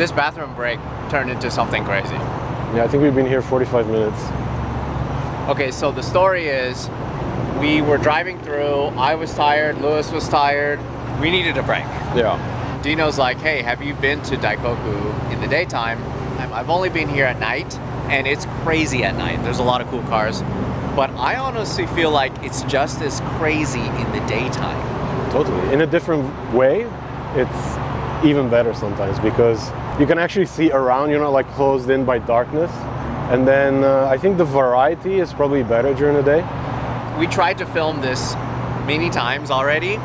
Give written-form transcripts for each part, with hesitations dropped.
this bathroom break turned into something crazy. Yeah, I think we've been here 45 minutes. Okay, so the story is we were driving through, I was tired, Lewis was tired, we needed a break. Yeah. Dino's like, hey, have you been to Daikoku in the daytime? I've only been here at night, and it's crazy at night. There's a lot of cool cars, but I honestly feel like it's just as crazy in the daytime. Totally. In a different way, it's even better sometimes because you can actually see around, you're not like closed in by darkness. And then I think the variety is probably better during the day. We tried to film this many times already,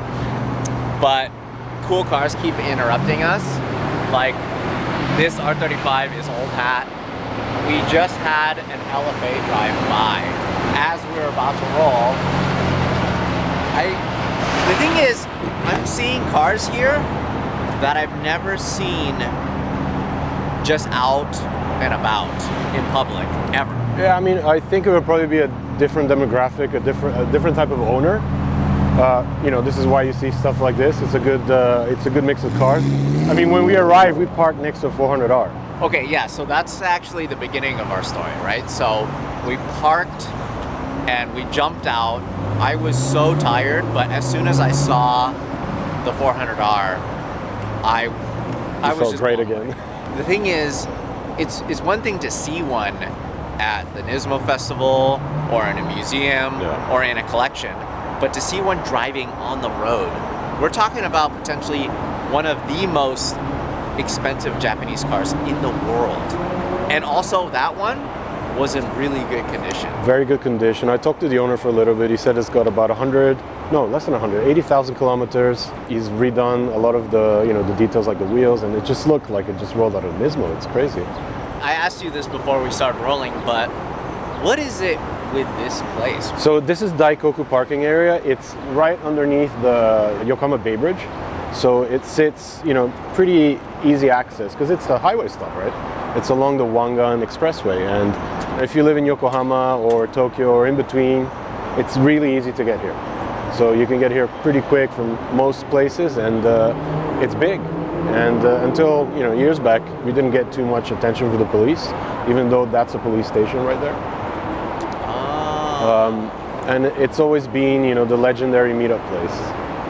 but cool cars keep interrupting us. Like this R35 is old hat. We just had an LFA drive by as we were about to roll. The thing is, I'm seeing cars here that I've never seen just out and about in public ever. Yeah, I mean, I think it would probably be a different demographic, a different type of owner. You know, this is why you see stuff like this. It's a good mix of cars. I mean, when we arrived, we parked next to a 400R. Okay, yeah, so that's actually the beginning of our story, right? So we parked and we jumped out. I was so tired, but as soon as I saw the 400R, I was felt just great again. The thing is, it's one thing to see one at the Nismo festival or in a museum or in a collection, but to see one driving on the road, we're talking about potentially one of the most expensive Japanese cars in the world. And also that one was in really good condition. Very good condition. I talked to the owner for a little bit. He said it's got about less than 80,000 kilometers. He's redone a lot of the details like the wheels, and it just looked like it just rolled out of Nismo. It's crazy. I asked you this before we started rolling, but what is it with this place? So this is Daikoku parking area. It's right underneath the Yokohama Bay Bridge. So it sits, pretty easy access because it's a highway stop, right? It's along the Wangan Expressway, and if you live in Yokohama or Tokyo or in between, it's really easy to get here. So you can get here pretty quick from most places, and it's big. And until years back, we didn't get too much attention from the police, even though that's a police station right there. And it's always been, the legendary meetup place.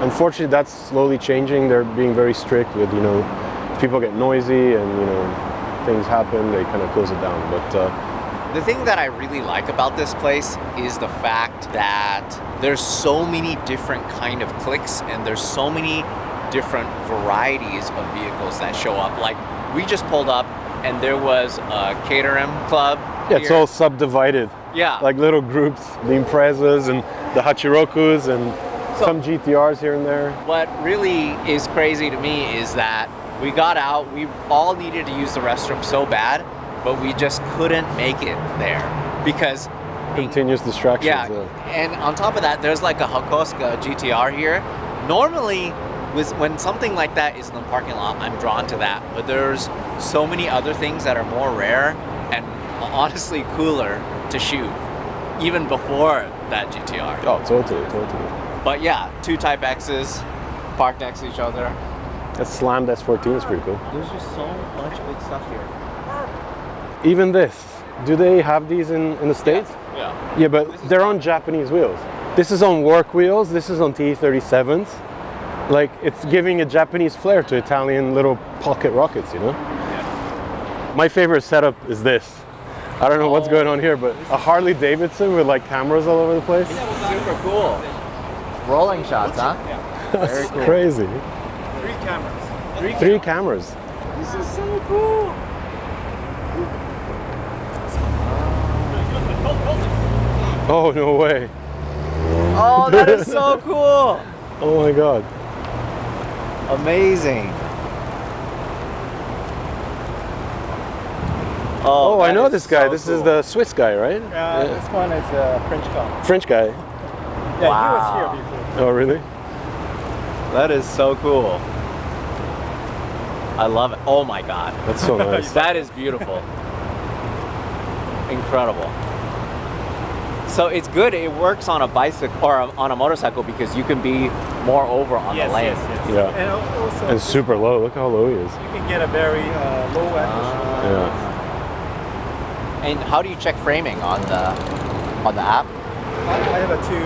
Unfortunately, that's slowly changing. They're being very strict with, if people get noisy and things happen, they kind of close it down. But the thing that I really like about this place is the fact that there's so many different kind of cliques, and there's so many different varieties of vehicles that show up. Like we just pulled up and there was a catering club. Yeah, it's all subdivided. Yeah. Like little groups, the Imprezas and the Hachirokus and some GTRs here and there. What really is crazy to me is that we got out, we all needed to use the restroom so bad, but we just couldn't make it there because continuous distractions. Yeah, and on top of that, there's like a Hakosuka GTR here. Normally, when something like that is in the parking lot, I'm drawn to that, but there's so many other things that are more rare and honestly cooler to shoot, even before that GTR. Oh, totally. But yeah, two Type X's parked next to each other. That slammed S14 is pretty cool. There's just so much good stuff here. Even this. Do they have these in the States? Yeah. Yeah, but they're on Japanese wheels. This is on work wheels. This is on T37s. Like, it's giving a Japanese flair to Italian little pocket rockets, Yeah. My favorite setup is this. I don't know what's going on here, but a Harley Davidson with like cameras all over the place. Super cool. Rolling shots, huh? Yeah. That's very cool. Crazy. 3 cameras. Three cameras. This is so cool. Oh, no way. Oh, that is so cool. Oh my God. Amazing. Oh, I know this guy. This is the Swiss guy, right? This one is a French car. French guy. Yeah, Wow. he was here before. Oh, really? That is so cool. I love it. Oh my God. That's so nice. That is beautiful. Incredible. So it's good. It works on a bicycle or on a motorcycle because you can be more over on the lane. Yeah. And also, And super low. Look how low he is. you can get a very low atmosphere. Yeah. And how do you check framing on the app? I have a two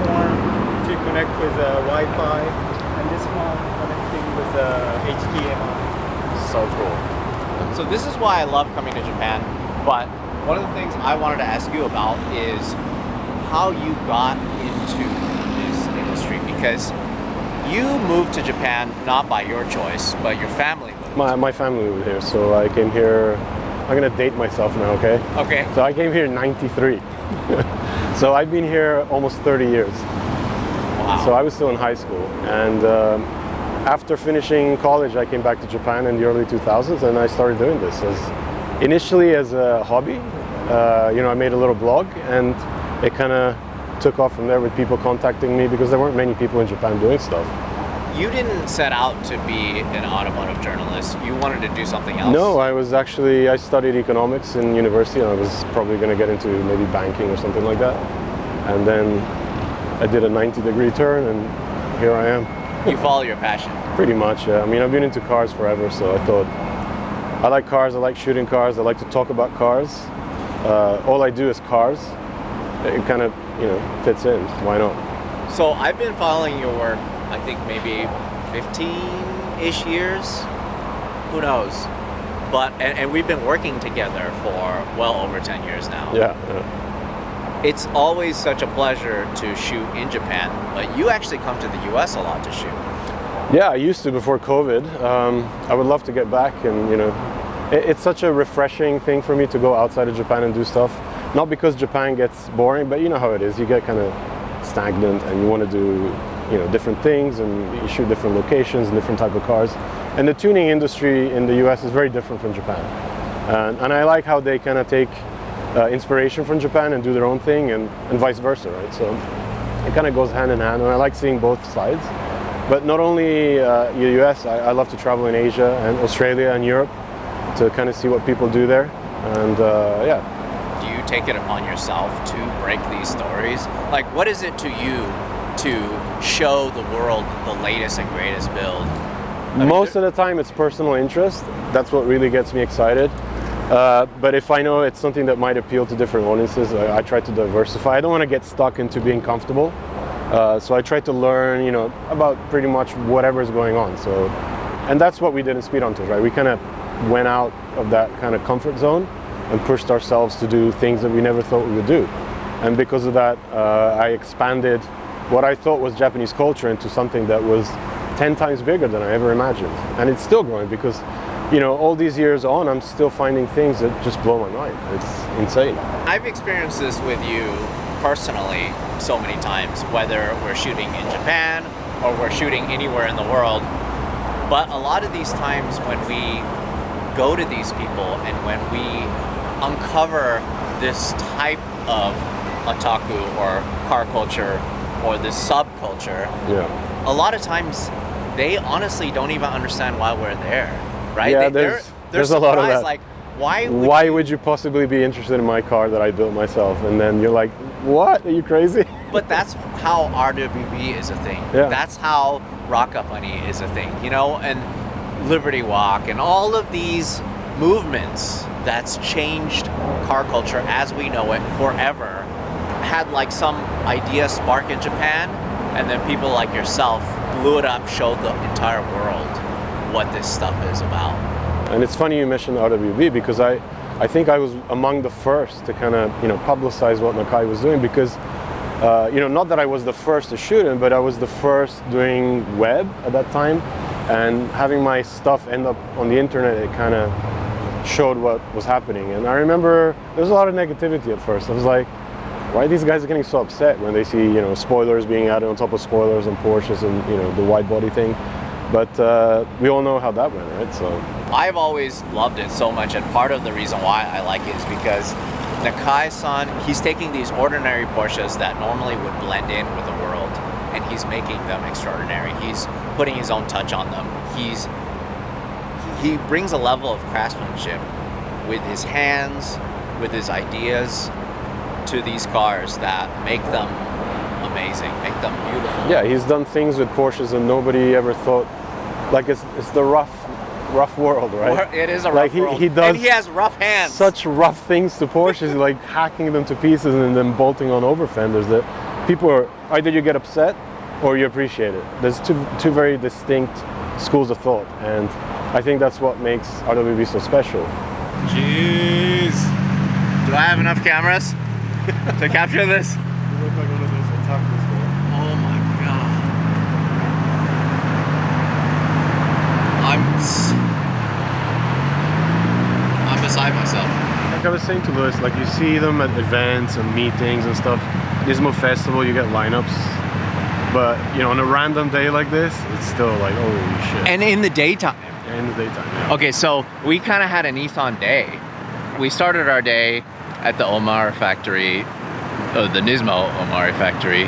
form to connect with Wi-Fi, and this one connecting with HDMI. So cool. So this is why I love coming to Japan. But one of the things I wanted to ask you about is how you got into this industry, because you moved to Japan not by your choice, but your family moved. My family moved here, so I came here. I'm gonna date myself now, okay? Okay. So I came here in '93. So I've been here almost 30 years. Wow. So I was still in high school, and after finishing college, I came back to Japan in the early 2000s, and I started doing this initially as a hobby. I made a little blog, and it kind of took off from there with people contacting me because there weren't many people in Japan doing stuff. You didn't set out to be an automotive journalist. You wanted to do something else. No, I studied economics in university, and I was probably going to get into maybe banking or something like that. And then I did a 90-degree turn, and here I am. You follow your passion. Pretty much, yeah. I mean, I've been into cars forever, so I thought, I like cars, I like shooting cars, I like to talk about cars. All I do is cars. It kind of, fits in. Why not? So I've been following your work, I think maybe 15-ish years. Who knows? But and we've been working together for well over 10 years now. Yeah. It's always such a pleasure to shoot in Japan, but you actually come to the US a lot to shoot. Yeah, I used to before COVID. I would love to get back, and it's such a refreshing thing for me to go outside of Japan and do stuff. Not because Japan gets boring, but you know how it is. You get kind of stagnant, and you want to do different things, and you shoot different locations and different type of cars. And the tuning industry in the US is very different from Japan. And I like how they kind of take inspiration from Japan and do their own thing, and vice versa, right? So it kind of goes hand in hand, and I like seeing both sides. But not only the US, I love to travel in Asia and Australia and Europe to kind of see what people do there. And yeah. Do you take it upon yourself to break these stories? Like, what is it to you to show the world the latest and greatest build? Most of the time it's personal interest. That's what really gets me excited. But if I know it's something that might appeal to different audiences, I try to diversify. I don't want to get stuck into being comfortable. So I try to learn, about pretty much whatever's going on. So, and that's what we did in Speed Hunters, right? We kind of went out of that kind of comfort zone and pushed ourselves to do things that we never thought we would do. And because of that, I expanded what I thought was Japanese culture into something that was 10 times bigger than I ever imagined. And it's still growing because, all these years on, I'm still finding things that just blow my mind. It's insane. I've experienced this with you personally so many times, whether we're shooting in Japan or we're shooting anywhere in the world. But a lot of these times when we go to these people and when we uncover this type of otaku or car culture or this subculture, Yeah. a lot of times they honestly don't even understand why we're there, right? Yeah, they're there's a lot of surprised, that. like, why would you possibly be interested in my car that I built myself? And then you're like, what? Are you crazy? But that's how RWB is a thing. Yeah. That's how Rock Up Money is a thing, and Liberty Walk and all of these movements that's changed car culture as we know it forever had like some idea spark in Japan, and then people like yourself blew it up, showed the entire world what this stuff is about. And it's funny you mentioned RWB because I think I was among the first to kind of publicize what Nakai was doing because not that I was the first to shoot him, but I was the first doing web at that time, and having my stuff end up on the internet, it kind of showed what was happening. And I remember there was a lot of negativity at first. I was like, why are these guys getting so upset when they see spoilers being added on top of spoilers on Porsches and the wide body thing? But we all know how that went, right? So I've always loved it so much, and part of the reason why I like it is because Nakai-san, he's taking these ordinary Porsches that normally would blend in with the world, and he's making them extraordinary. He's putting his own touch on them. He brings a level of craftsmanship with his hands, with his ideas, to these cars that make them amazing, make them beautiful. Yeah, he's done things with Porsches and nobody ever thought, like it's the rough world, right? It is a rough world. He does and he has rough hands. such rough things to Porsches, like hacking them to pieces and then bolting on over fenders that people are, either you get upset or you appreciate it. There's two very distinct schools of thought, and I think that's what makes RWB so special. Jeez. Do I have enough cameras to capture this? You look like one of those otakus there. Oh my god. I'm beside myself. Like I was saying to Lewis, like you see them at events and meetings and stuff. Nismo Festival, you get lineups. But, you know, on a random day like this, it's still like, holy shit. And in the daytime. In the daytime, yeah. Okay, so we kind of had a Nissan day. We started our day at the Omar factory, the Nismo Omar factory,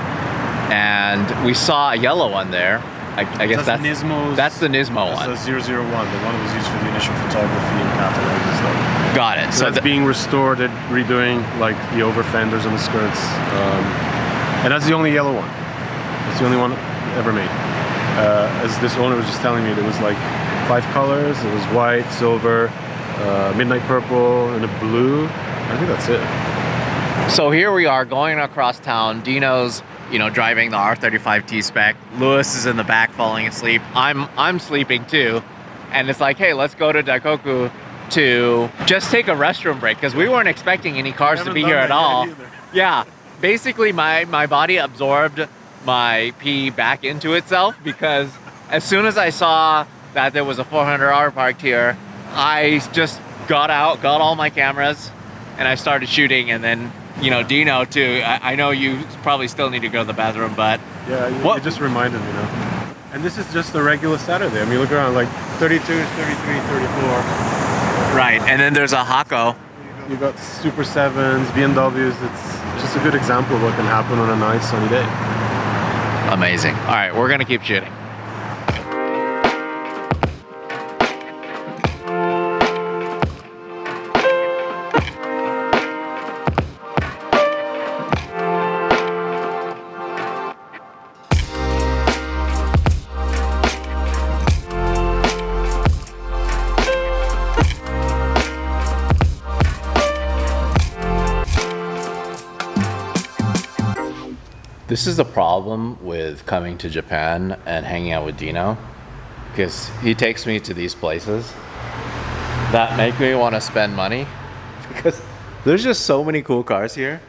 and we saw a yellow one there. I guess that's Nismo's. That's the Nismo one. That's the 001, the one that was used for the initial photography and catalogs and stuff. Got it. So that's being restored, and redoing like the over fenders and the skirts, and that's the only yellow one. It's the only one ever made. As this owner was just telling me, there was like 5 colors. It was white, silver, midnight purple, and a blue. I think that's it. So here we are going across town. Dino's, driving the R35 T-Spec. Lewis is in the back falling asleep. I'm sleeping too. And it's like, hey, let's go to Daikoku to just take a restroom break because we weren't expecting any cars to be here at all. Yeah, basically my body absorbed my pee back into itself because as soon as I saw that there was a 400R parked here, I just got out, got all my cameras, and I started shooting. And then, Dino too. I know you probably still need to go to the bathroom, but yeah, you just reminded me now. And this is just a regular Saturday. I mean, look around, like 32, 33, 34. Right, and then there's a Hako. You got Super 7s, BMWs. It's just a good example of what can happen on a nice sunny day. Amazing. All right, we're gonna keep shooting. This is the problem with coming to Japan and hanging out with Dino, because he takes me to these places that make me want to spend money because there's just so many cool cars here.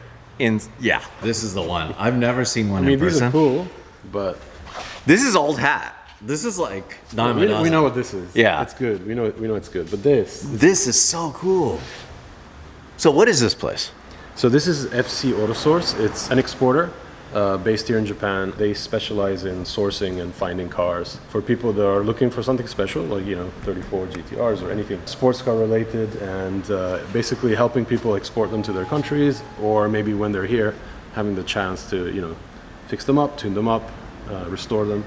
Yeah, this is the one. I've never seen one in person. These are cool, but this is old hat. This is like we know what this is. Yeah, it's good. We know it's good. But this is so cool. So what is this place? So this is FC Autosource. It's an exporter. Based here in Japan. They specialize in sourcing and finding cars for people that are looking for something special, like 34 GTRs or anything sports car related, and basically helping people export them to their countries, or maybe when they're here, having the chance to fix them up, tune them up, restore them,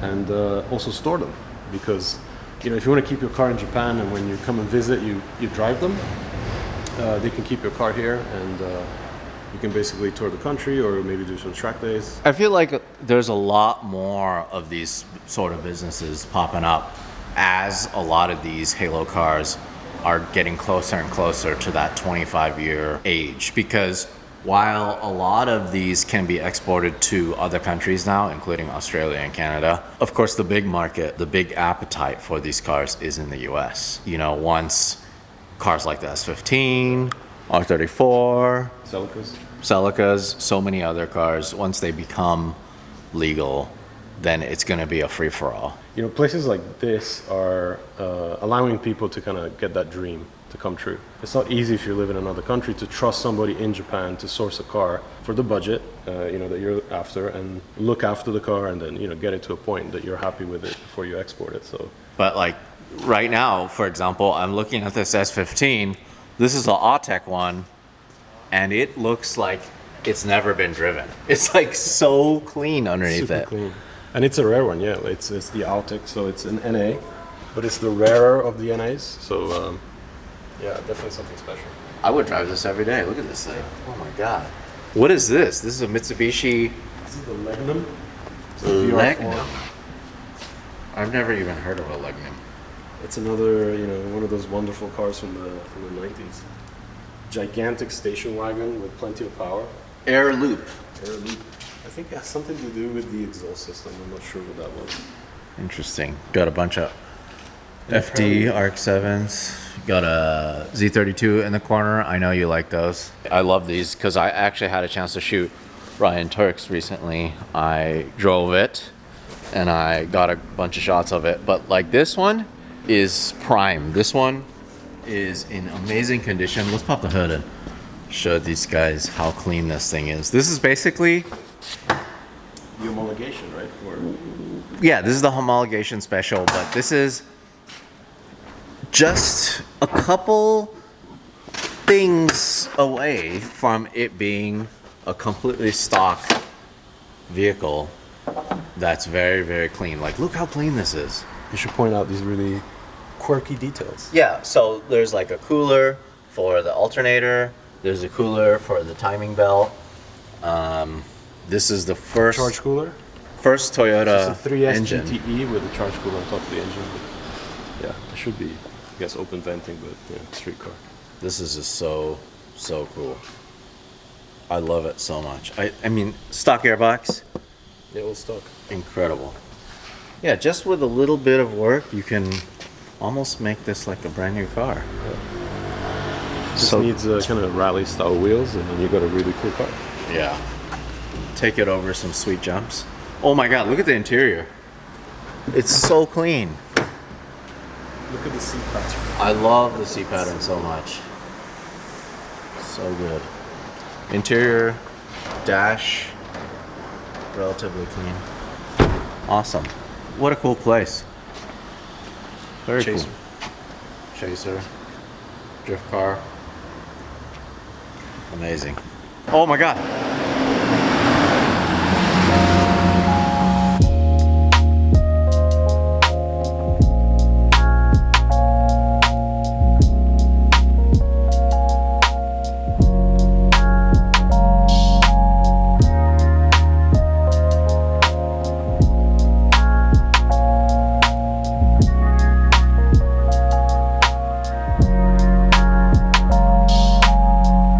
and also store them. Because if you want to keep your car in Japan and when you come and visit, you drive them, they can keep your car here and. You can basically tour the country or maybe do some track days. I feel like there's a lot more of these sort of businesses popping up as a lot of these Halo cars are getting closer and closer to that 25-year age. Because while a lot of these can be exported to other countries now, including Australia and Canada, of course the big market, the big appetite for these cars is in the US. Once cars like the S15, R34, Celicas, so many other cars, once they become legal, then it's going to be a free-for-all. Places like this are allowing people to kind of get that dream to come true. It's not easy if you live in another country to trust somebody in Japan to source a car for the budget that you're after, and look after the car, and then get it to a point that you're happy with it before you export it. So, but like right now, for example, I'm looking at this S15. This is the Autech one, and it looks like it's never been driven. It's like so clean underneath super it. Clean. And it's a rare one, yeah. It's the Autech, so it's an NA, but it's the rarer of the NAs. So yeah, definitely something special. I would drive this every day. Look at this thing. Oh my god. What is this? This is a Mitsubishi This is the Legnum. Legnum. I've never even heard of a Legnum. It's another, one of those wonderful cars from the 90s. Gigantic station wagon with plenty of power. Air loop. Air loop. I think it has something to do with the exhaust system. I'm not sure what that was. Interesting. Got a bunch of FD Arc 7s. Got a Z32 in the corner. I know you like those. I love these because I actually had a chance to shoot Ryan Turks recently. I drove it and I got a bunch of shots of it. But like this one is prime. This one is in amazing condition. Let's pop the hood and show these guys how clean this thing is. This is basically The homologation, right? yeah, this is the homologation special, but this is just a couple things away from it being a completely stock vehicle that's very, very clean. Like, look how clean this is. You should point out these really quirky details. Yeah, so there's like a cooler for the alternator. There's a cooler for the timing belt. This is the first Charge cooler? first Toyota It's a 3S engine. GTE with a charge cooler on top of the engine. But yeah, it should be, I guess, open venting, but yeah, street car. This is just so cool. I love it so much. I mean, stock airbox, Yeah, all stock. incredible. Yeah, just with a little bit of work, you can almost make this like a brand new car. Just So- needs kind of rally style wheels, and then you got a really cool car. Yeah. Take it over some sweet jumps. Oh my god, look at the interior. It's so clean. Look at the seat pattern. I love the seat pattern so much. So good. Interior, dash, relatively clean. Awesome. What a cool place. Very Chaser. cool. Chaser. Drift car. Amazing. Oh my god.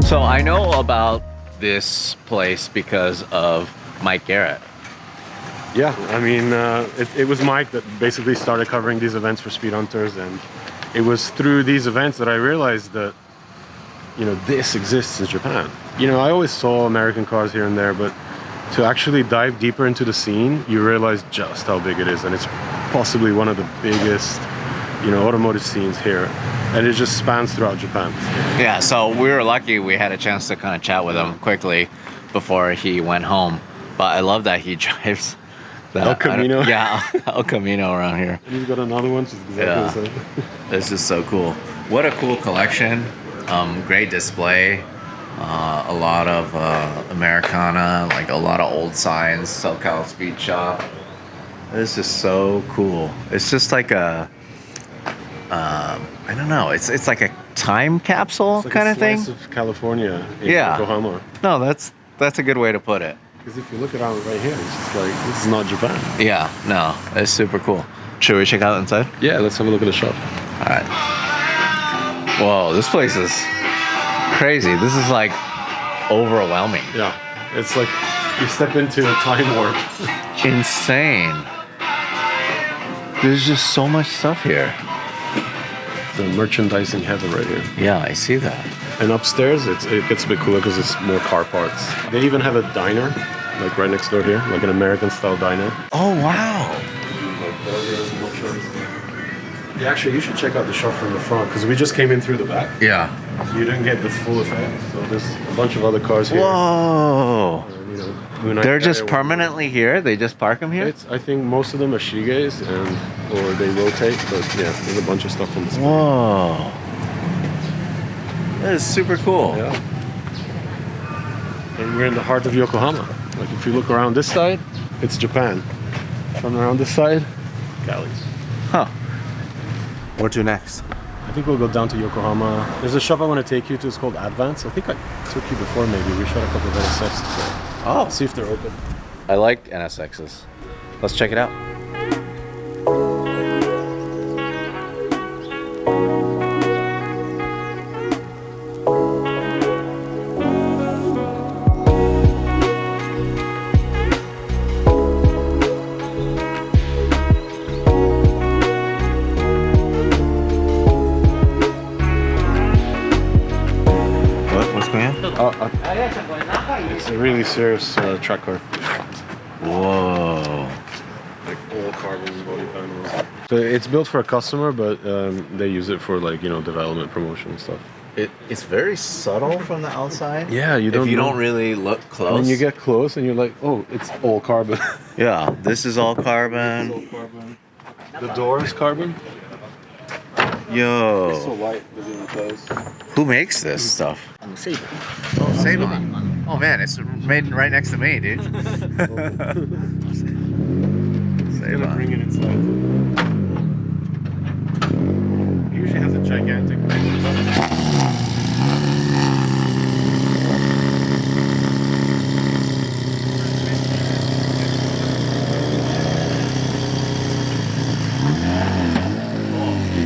So I know about this place because of Mike Garrett. Yeah, I mean, it was Mike that basically started covering these events for Speed Hunters, and it was through these events that I realized that, this exists in Japan. I always saw American cars here and there, but to actually dive deeper into the scene, you realize just how big it is, and it's possibly one of the biggest, automotive scenes here, and it just spans throughout Japan. Yeah, so we were lucky we had a chance to kind of chat with him quickly before he went home. But I love that he drives the El Camino. Yeah, El Camino around here. And he's got another one, which is exactly Yeah. the same. This is so cool. What a cool collection. Great display. A lot of Americana, like a lot of old signs, SoCal Speed Shop. This is so cool. It's just like a, I don't know, it's like a time capsule It's like kind a of thing. slice of California in Yeah. Yokohama. No, that's a good way to put it. Because if you look around right here, it's just like, this is not Japan. Yeah, no, it's super cool. Should we check out inside? Yeah, let's have a look at the shop. All right. Whoa, this place is crazy. This is like overwhelming. Yeah, it's like you step into a time warp. Insane. There's just so much stuff here. The merchandising heaven right here. Yeah, I see that. And upstairs, it gets a bit cooler because it's more car parts. They even have a diner, like right next door here, like an American-style diner. Oh, wow. Like burgers, milkshakes. Yeah, actually, you should check out the shop from the front because we just came in through the back, Yeah. so you didn't get the full effect. So there's a bunch of other cars here. Whoa. And, Moonlight They're just Area, permanently here? They just park them here? I think most of them are Shige's, or they rotate, but yeah, there's a bunch of stuff on display. Whoa. That is super cool. Yeah. And we're in the heart of Yokohama. Like if you look around this side, it's Japan. Turn around this side, galleys. Huh. Where to next? I think we'll go down to Yokohama. There's a shop I want to take you to. It's called Advance. I think I took you before maybe. We shot a couple of NSXs. So Oh, see if they're open. I like NSXs. Let's check it out. What's going on? It's a really serious track car. Whoa. Like all carbon body panels. So it's built for a customer, but they use it for like, you know, development, promotion and stuff. It's very subtle from the outside. Yeah, you don't. If you know. don't really look close. When you get close and you're like, oh, it's all carbon. Yeah, this is all carbon. It's all carbon. The door is carbon. Yo. It's so light, doesn't even close. Who makes this stuff? Oh, Sabon. Oh man, it's made right next to me, dude. Gonna Sabon. bring it inside. It usually has a gigantic.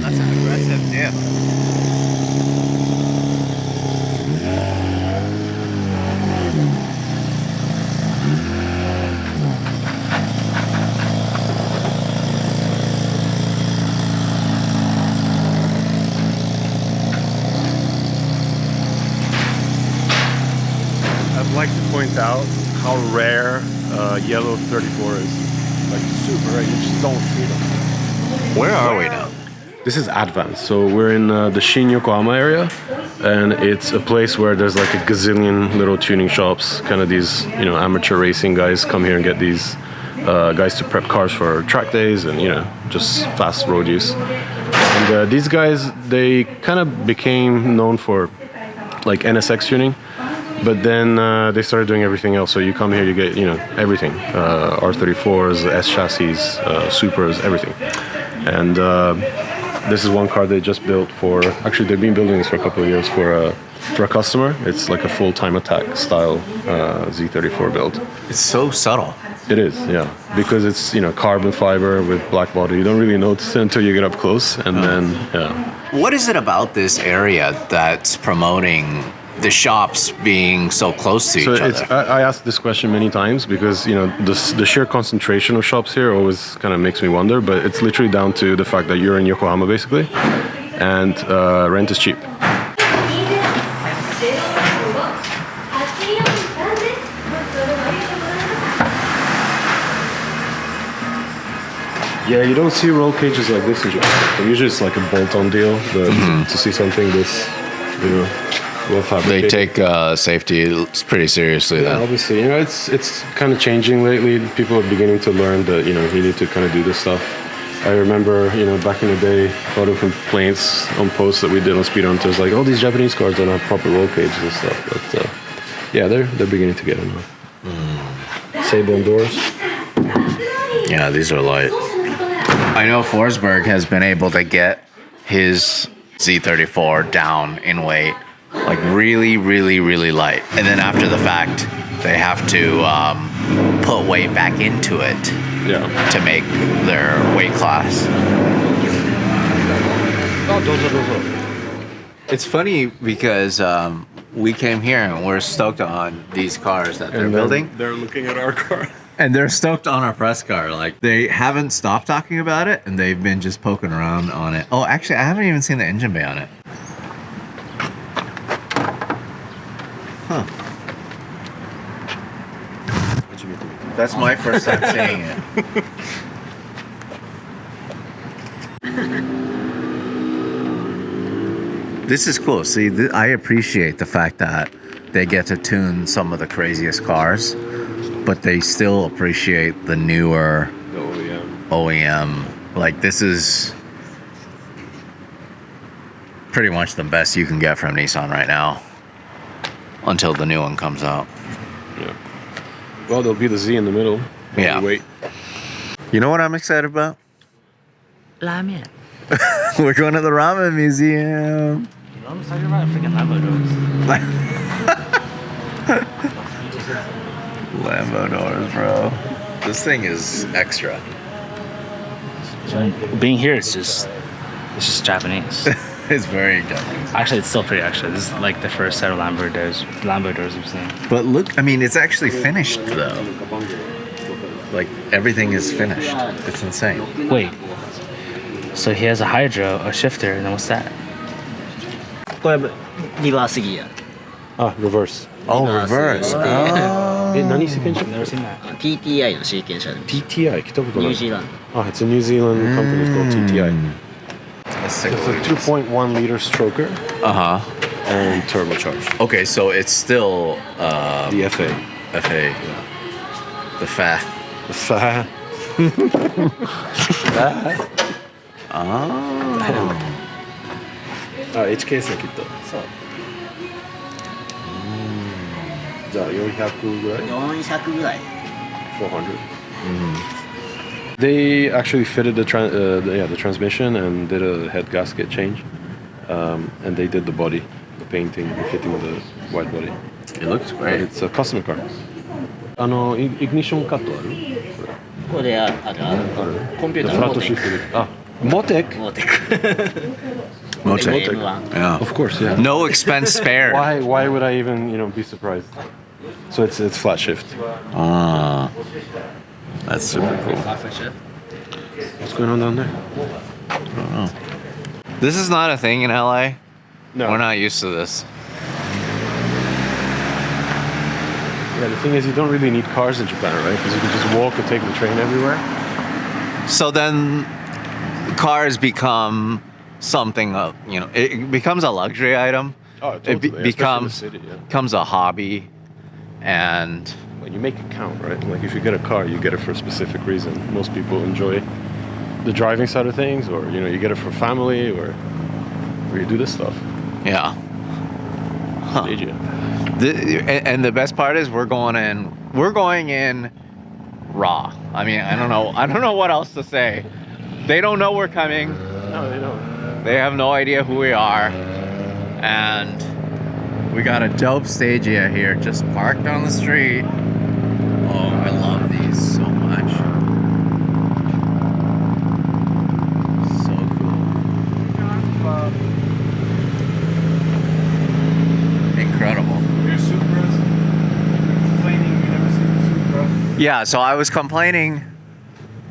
That's an aggressive dip. I'd like to point out how rare yellow 34 is. Like super rare, you just don't see them. Where are we now? This is Advance. So we're in the Shin Yokohama area, and it's a place where there's like a gazillion little tuning shops. Kind of these, you know, amateur racing guys come here and get these guys to prep cars for track days and, you know, just fast road use. And these guys, they kind of became known for like NSX tuning. But then they started doing everything else. So you come here, you get, you know, everything. R34s, S chassis, Supers, everything. And this is one car they just built for, actually they've been building this for a couple of years for a customer. It's like a full-time attack style Z34 build. It's so subtle. It is, yeah. Because it's, you know, carbon fiber with black body. You don't really notice it until you get up close. And then, yeah. What is it about this area that's promoting the shops being so close to each other? I asked this question many times because, you know, the sheer concentration of shops here always kind of makes me wonder, but it's literally down to the fact that you're in Yokohama basically, and rent is cheap. Yeah, you don't see roll cages like this in Japan. Usually it's like a bolt-on deal, but to see something this, you know, well fabricated. They take safety pretty seriously Yeah, then. obviously, you know, it's kind of changing lately. People are beginning to learn that, you know, you need to kind of do this stuff. I remember, you know, back in the day, a lot of complaints on posts that we did on Speed Hunters, like, oh, these Japanese cars don't have proper roll cages and stuff. But yeah, they're beginning to get it now. Sabon doors. Yeah, these are light. I know Forsberg has been able to get his Z34 down in weight, like really, really, really light. And then after the fact, they have to put weight back into it to make their weight class. It's funny because we came here and we're stoked on these cars that they're building. They're looking at our car. And they're stoked on our press car. Like, they haven't stopped talking about it, and they've been just poking around on it. Oh, actually, I haven't even seen the engine bay on it. Huh. That's my first time seeing it. This is cool. See, I appreciate the fact that they get to tune some of the craziest cars, but they still appreciate the newer OEM. Like, this is pretty much the best you can get from Nissan right now until the new one comes out. Yeah. Well, there'll be the Z in the middle. Yeah. Wait. You know what I'm excited about? Ramen. We're going to the ramen museum. I'm talking about freaking Lambo doors. Lambo doors, bro. This thing is extra. Being here, it's just Japanese. It's very Japanese. Actually, it's still pretty extra. This is like the first set of Lambo doors we've seen. But look, I mean, it's actually finished though. Like everything is finished. It's insane. Wait. So he has a hydro, a shifter, and then what's that? これリバースギア Ah, reverse. Oh, reverse. Oh. 何シーケンシャル Never seen that. TTI のシーケンシャル TTI 来たことない。ニュージーランド Ah, it's a New Zealand company called TTI. That's sick. It's a 2.1 liter stroker Uh-huh. and turbocharged. Okay, so it's still The FA. FA. The FA. The FA. Oh. HK 線切った。そうじゃあ400ぐらい400ぐらい400. They actually fitted the transmission and did a head gasket change, and they did the body, the painting, the fitting of the white body. It looks But great. it's a custom car. イグニションカットある？これあるコンピューターフラッのモーテックトシフトで。あ、モテク？モーテック Motec. M1 Yeah. Of course, yeah. No expense spared. Why would I even be surprised? So it's flat shift. Ah. That's super cool. What's going on down there? This is not a thing in LA. No. We're not used to this. Yeah, the thing is, you don't really need cars in Japan, right? Because you can just walk or take the train everywhere. So then cars become something of, it becomes a luxury item. Oh, totally. It becomes Especially in the city, yeah. becomes a hobby, and When you make it count, right? Like if you get a car, you get it for a specific reason. Most people enjoy the driving side of things, or you get it for family, or you do this stuff. yeah. Huh. Stagia. And the best part is we're going in raw. I mean, I don't know what else to say. They don't know we're coming. No, they don't. They have no idea who we are. And we got a dope Stagia here just parked on the street. Oh, I love these so much. So cool. Incredible. Your Supras. Complaining you never seen a Supra. Yeah, so I was complaining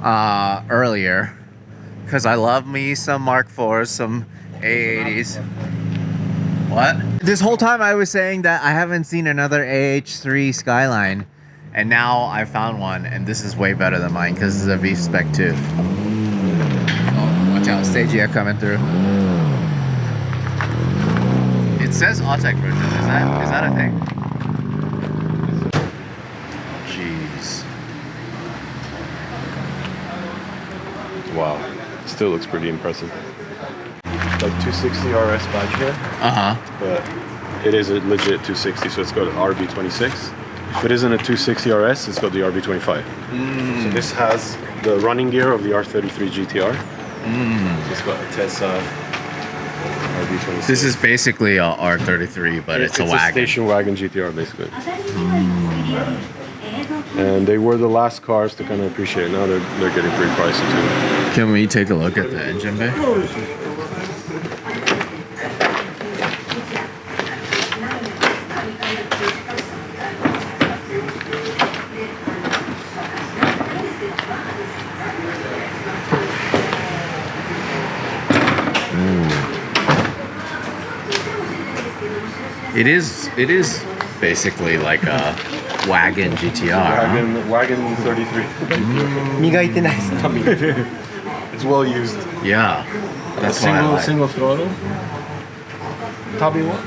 earlier because I love me some Mark IVs, some A80s. What? This whole time I was saying that I haven't seen another AH3 Skyline, and now I found one, and this is way better than mine because this is a V-Spec too. Oh, watch out, Stagia coming through. It says Autech version. Is that a thing? Jeez. Wow. Still looks pretty impressive. Like 260 RS badge here, Uh-huh. but it is a legit 260, so it's got an RB26. If it isn't a 260 RS, it's got the RB25. So this has the running gear of the R33 GTR. So it's got a Tesla RB26. This is basically a R33, but it's a wagon. station wagon GTR, basically. And they were the last cars to kind of appreciate it. Now they're getting pretty pricey too. Can we take a look at the engine bay? It is basically like a wagon GTR. Huh? Wagon 33. 磨いてないですね It's well used. Yeah, that's what I like. Single throttle. Tabi what?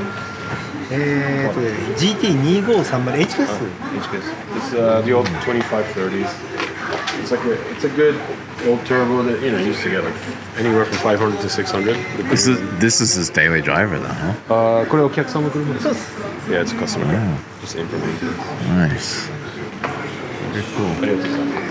GT2530 H です It's the old 2530s. It's a good old turbo that used to get like anywhere from 500 to 600. This is his daily driver, though, huh? これお客さんの車です。Yeah, it's a customer car. Just implemented. Nice. Very cool. ありがとうございます。